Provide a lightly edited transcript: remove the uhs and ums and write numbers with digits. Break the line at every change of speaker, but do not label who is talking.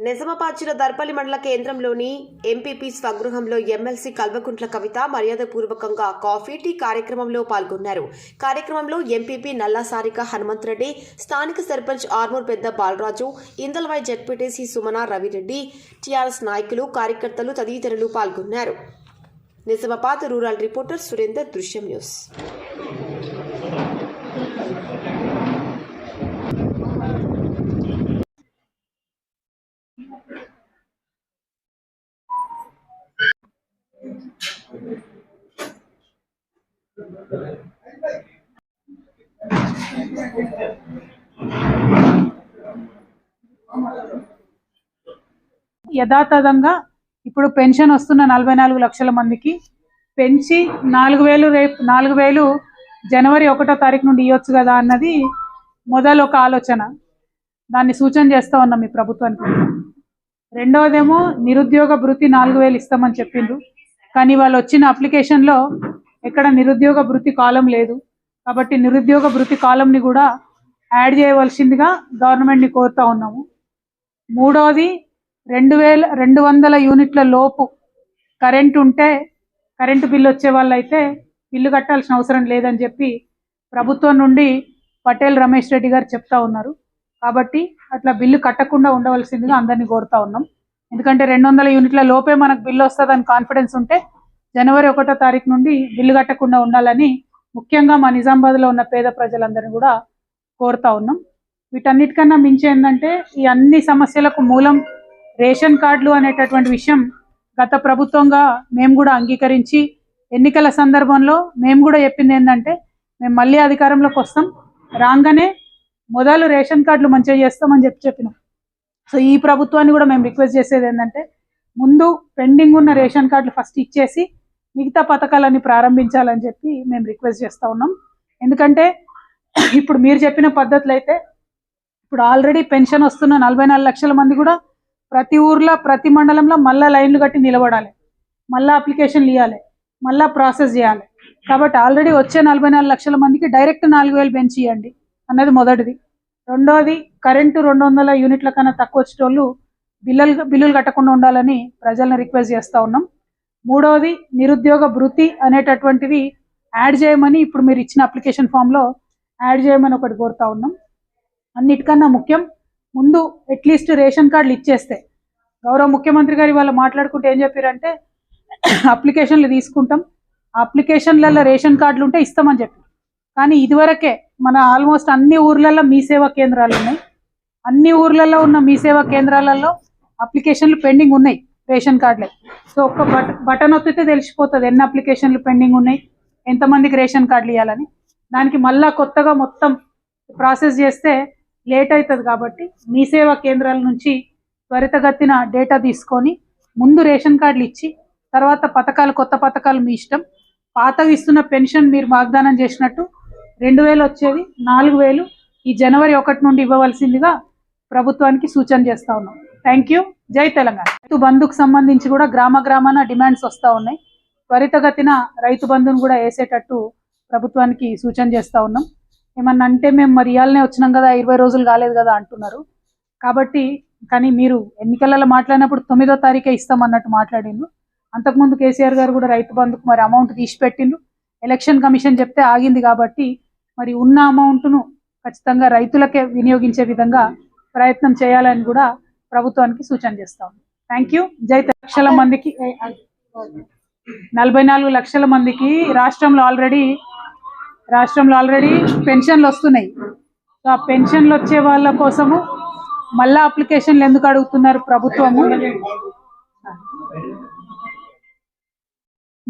నిజామాబాద్ జిల్లా దర్పల్లి మండల కేంద్రంలోని ఎంపీపీ స్వగృహంలో ఎమ్మెల్సీ కల్వకుంట్ల కవిత మర్యాదపూర్వకంగా కాఫీ టీ కార్యక్రమంలో పాల్గొన్నారు. కార్యక్రమంలో ఎంపీపీ నల్లా సారిక హనుమంత్ రెడ్డి, స్థానిక సర్పంచ్ ఆర్మూర్ పెద్ద బాలరాజు, ఇందల్వాయి జెడ్పీటీసీ సుమన రవిరెడ్డి, టీఆర్ఎస్ నాయకులు, కార్యకర్తలు తదితరులు పాల్గొన్నారు. నిజామాబాద్ రూరల్ రిపోర్టర్ సురేందర్, దృశ్యం న్యూస్.
యథాతథంగా ఇప్పుడు పెన్షన్ వస్తున్న 44 లక్షల మందికి పెంచి 4000 రేపు 4000 జనవరి 1వ తారీఖు నుండి ఇవ్వచ్చు కదా అన్నది మొదలు ఒక ఆలోచన. దాన్ని సూచన చేస్తూ ఉన్నాం ఈ ప్రభుత్వానికి. రెండవదేమో నిరుద్యోగ భృతి 4000 ఇస్తామని చెప్పిండ్రు, కానీ వాళ్ళు వచ్చిన అప్లికేషన్లో ఎక్కడ నిరుద్యోగ భృతి కాలం లేదు. కాబట్టి నిరుద్యోగ భృతి కాలంని కూడా యాడ్ చేయవలసిందిగా గవర్నమెంట్ని కోరుతూ ఉన్నాము. మూడవది 2200 యూనిట్ల లోపు కరెంటు ఉంటే, కరెంటు బిల్లు వచ్చే వాళ్ళు అయితే బిల్లు కట్టాల్సిన అవసరం లేదని చెప్పి ప్రభుత్వం నుండి పటేల్ రమేష్ రెడ్డి గారు చెప్తా ఉన్నారు. కాబట్టి అట్లా బిల్లు కట్టకుండా ఉండవలసిందిగా అందరినీ కోరుతా ఉన్నాం. ఎందుకంటే 200 యూనిట్ల లోపే మనకు బిల్లు వస్తుందని కాన్ఫిడెన్స్ ఉంటే జనవరి 1వ తారీఖు నుండి బిల్లు కట్టకుండా ఉండాలని ముఖ్యంగా మా నిజామాబాద్లో ఉన్న పేద ప్రజలందరినీ కూడా కోరుతా ఉన్నాం. వీటన్నిటికన్నా మించి ఏంటంటే ఈ అన్ని సమస్యలకు మూలం రేషన్ కార్డులు అనేటటువంటి విషయం గత ప్రభుత్వంగా మేము కూడా అంగీకరించి ఎన్నికల సందర్భంలో మేము కూడా చెప్పింది ఏంటంటే మేము మళ్ళీ అధికారంలోకి వస్తాం, రాగానే మొదలు రేషన్ కార్డులు మంచిగా చేస్తామని చెప్పినాం. సో ఈ ప్రభుత్వాన్ని కూడా మేము రిక్వెస్ట్ చేసేది ఏంటంటే ముందు పెండింగ్ ఉన్న రేషన్ కార్డులు ఫస్ట్ ఇచ్చేసి మిగతా పథకాలన్నీ ప్రారంభించాలని చెప్పి మేము రిక్వెస్ట్ చేస్తూ ఉన్నాం. ఎందుకంటే ఇప్పుడు మీరు చెప్పిన పద్ధతులు అయితే ఇప్పుడు ఆల్రెడీ పెన్షన్ వస్తున్న 44 లక్షల మంది కూడా ప్రతి ఊర్లో ప్రతి మండలంలో మళ్ళీ లైన్లు కట్టి నిలబడాలి, మళ్ళీ అప్లికేషన్లు ఇవ్వాలి, మళ్ళీ ప్రాసెస్ చేయాలి. కాబట్టి ఆల్రెడీ వచ్చే 44 లక్షల మందికి డైరెక్ట్ 4000 పెంచి ఇవ్వండి అన్నది మొదటిది. రెండోది కరెంటు 200 యూనిట్ల కన్నా తక్కువ వచ్చేటోళ్ళు బిల్లులు కట్టకుండా ఉండాలని ప్రజలను రిక్వెస్ట్ చేస్తూ ఉన్నాం. మూడవది నిరుద్యోగ భృతి అనేటటువంటిది యాడ్ చేయమని ఇప్పుడు మీరు ఇచ్చిన అప్లికేషన్ ఫామ్లో యాడ్ చేయమని ఒకటి కోరుతా ఉన్నాం. అన్నిటికన్నా ముఖ్యం ముందు అట్లీస్ట్ రేషన్ కార్డులు ఇచ్చేస్తే, గౌరవ ముఖ్యమంత్రి గారు ఇవాళ మాట్లాడుకుంటే ఏం చెప్పారంటే అప్లికేషన్లు తీసుకుంటాం, అప్లికేషన్లలో రేషన్ కార్డులు ఉంటే ఇస్తామని చెప్పి. కానీ ఇదివరకే మన ఆల్మోస్ట్ అన్ని ఊర్లలో మీ సేవా కేంద్రాలు ఉన్నాయి. అన్ని ఊర్లలో ఉన్న మీ సేవా కేంద్రాలలో అప్లికేషన్లు పెండింగ్ ఉన్నాయి రేషన్ కార్డులే. సో ఒక్క బటన్ ఒత్తితే తెలిసిపోతుంది ఎన్ని అప్లికేషన్లు పెండింగ్ ఉన్నాయి, ఎంతమందికి రేషన్ కార్డులు ఇవ్వాలని. దానికి మళ్ళా కొత్తగా మొత్తం ప్రాసెస్ చేస్తే లేట్ అవుతుంది. కాబట్టి మీ సేవా కేంద్రాల నుంచి త్వరితగతిన డేటా తీసుకొని ముందు రేషన్ కార్డులు ఇచ్చి తర్వాత పథకాలు, కొత్త పథకాలు మీ ఇష్టం. పాతవి ఇస్తున్న పెన్షన్ మీరు వాగ్దానం చేసినట్టు 2000 వచ్చేది 4000 ఈ జనవరి 1 నుండి ఇవ్వవలసిందిగా ప్రభుత్వానికి సూచన చేస్తూ ఉన్నాం. Thank you. జై తెలంగాణ. రైతు బంధుకు సంబంధించి కూడా గ్రామాన డిమాండ్స్ వస్తూ ఉన్నాయి. త్వరితగతిన రైతు బంధుని కూడా వేసేటట్టు ప్రభుత్వానికి సూచన చేస్తూ ఉన్నాం. ఏమన్నా అంటే మేము మరి ఇయాలనే వచ్చినాం కదా, 20 రోజులు కాలేదు కదా అంటున్నారు. కాబట్టి కానీ మీరు ఎన్నికలలో మాట్లాడినప్పుడు 9వ తారీఖే ఇస్తామన్నట్టు మాట్లాడిండ్రు. అంతకుముందు కేసీఆర్ గారు కూడా రైతు బంధుకు మరి అమౌంట్ తీసి పెట్టిండ్రు. ఎలక్షన్ కమిషన్ చెప్తే ఆగింది. కాబట్టి మరి ఉన్న అమౌంట్ను ఖచ్చితంగా రైతులకే వినియోగించే విధంగా ప్రయత్నం చేయాలని కూడా ప్రభుత్వానికి సూచన చేస్తాం. Thank you. జై లక్షల మందికి 44 లక్షల మందికి రాష్ట్రంలో ఆల్రెడీ పెన్షన్లు వస్తున్నాయి. సో ఆ పెన్షన్లు వచ్చే వాళ్ళ కోసము మళ్ళా అప్లికేషన్లు ఎందుకు అడుగుతున్నారు ప్రభుత్వము?